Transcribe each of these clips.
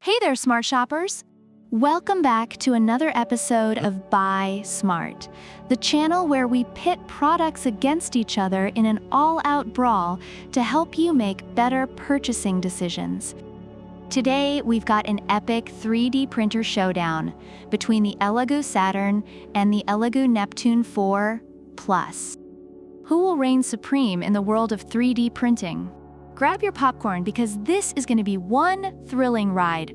Hey there, smart shoppers! Welcome back to another episode of Buy Smart, the channel where we pit products against each other in an all-out brawl to help you make better purchasing decisions. Today, we've got an epic 3D printer showdown between the ELEGOO Saturn and the ELEGOO Neptune 4 Plus. Who will reign supreme in the world of 3D printing? Grab your popcorn because this is going to be one thrilling ride.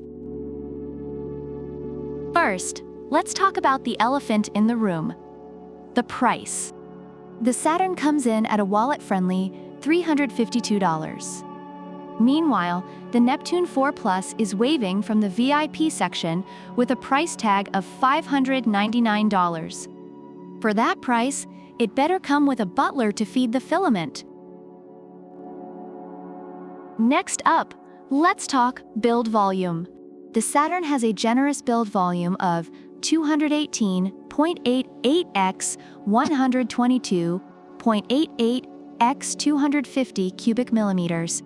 First, let's talk about the elephant in the room: the price. The Saturn comes in at a wallet-friendly $352. Meanwhile, the Neptune 4 Plus is waving from the VIP section with a price tag of $599. For that price, it better come with a butler to feed the filament. Next up, let's talk build volume. The Saturn has a generous build volume of 218.88 x 122.88 x 250 cubic millimeters.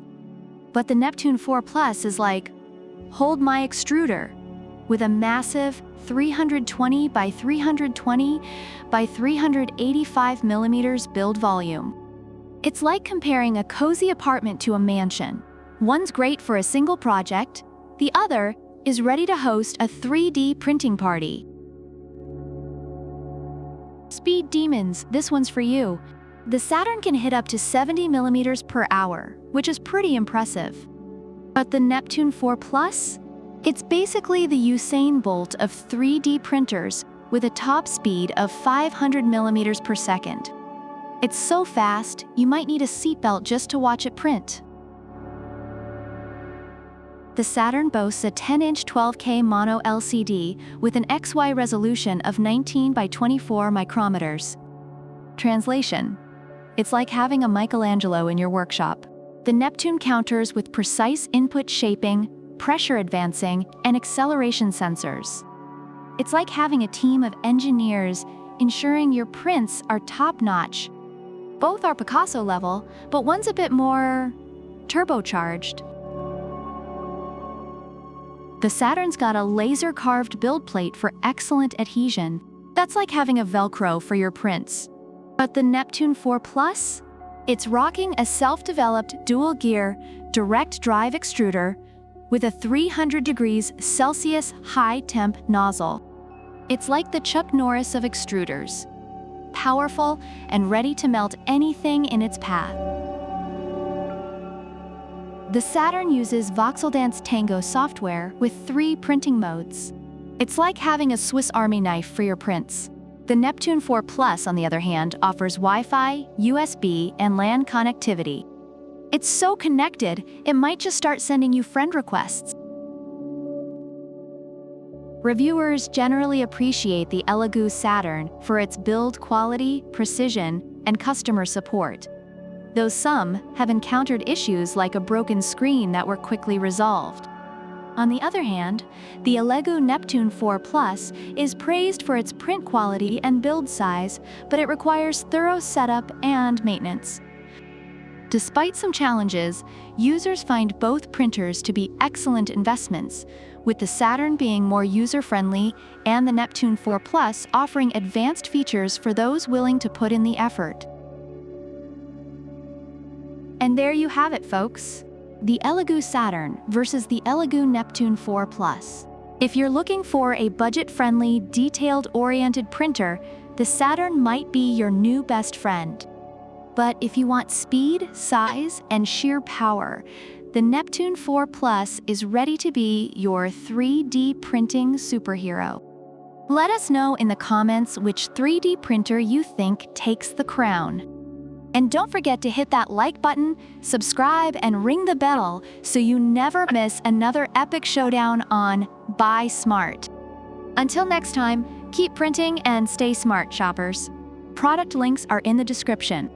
But the Neptune 4 Plus is like, hold my extruder, with a massive 320 by 320 by 385 millimeters build volume. It's like comparing a cozy apartment to a mansion. One's great for a single project, the other is ready to host a 3D printing party. Speed demons, this one's for you. The Saturn can hit up to 70 millimeters per hour, which is pretty impressive. But the Neptune 4 Plus? It's basically the Usain Bolt of 3D printers with a top speed of 500 millimeters per second. It's so fast, you might need a seatbelt just to watch it print. The Saturn boasts a 10-inch 12K mono LCD with an XY resolution of 19 by 24 micrometers. Translation: it's like having a Michelangelo in your workshop. The Neptune counters with precise input shaping, pressure advancing, and acceleration sensors. It's like having a team of engineers ensuring your prints are top-notch. Both are Picasso level, but one's a bit more turbocharged. The Saturn's got a laser-carved build plate for excellent adhesion. That's like having a Velcro for your prints. But the Neptune 4 Plus? It's rocking a self-developed dual-gear, direct-drive extruder with a 300 degrees Celsius high-temp nozzle. It's like the Chuck Norris of extruders, powerful and ready to melt anything in its path. The Saturn uses VoxelDance Tango software with 3 printing modes. It's like having a Swiss Army knife for your prints. The Neptune 4 Plus, on the other hand, offers Wi-Fi, USB, and LAN connectivity. It's so connected, it might just start sending you friend requests. Reviewers generally appreciate the ELEGOO Saturn for its build quality, precision, and customer support, though some have encountered issues like a broken screen that were quickly resolved. On the other hand, the ELEGOO Neptune 4 Plus is praised for its print quality and build size, but it requires thorough setup and maintenance. Despite some challenges, users find both printers to be excellent investments, with the Saturn being more user-friendly and the Neptune 4 Plus offering advanced features for those willing to put in the effort. And there you have it, folks. The ELEGOO Saturn versus the ELEGOO Neptune 4 Plus. If you're looking for a budget-friendly, detailed-oriented printer, the Saturn might be your new best friend. But if you want speed, size, and sheer power, the Neptune 4 Plus is ready to be your 3D printing superhero. Let us know in the comments which 3D printer you think takes the crown. And don't forget to hit that like button, subscribe, and ring the bell so you never miss another epic showdown on Buy Smart. Until next time, keep printing and stay smart, shoppers. Product links are in the description.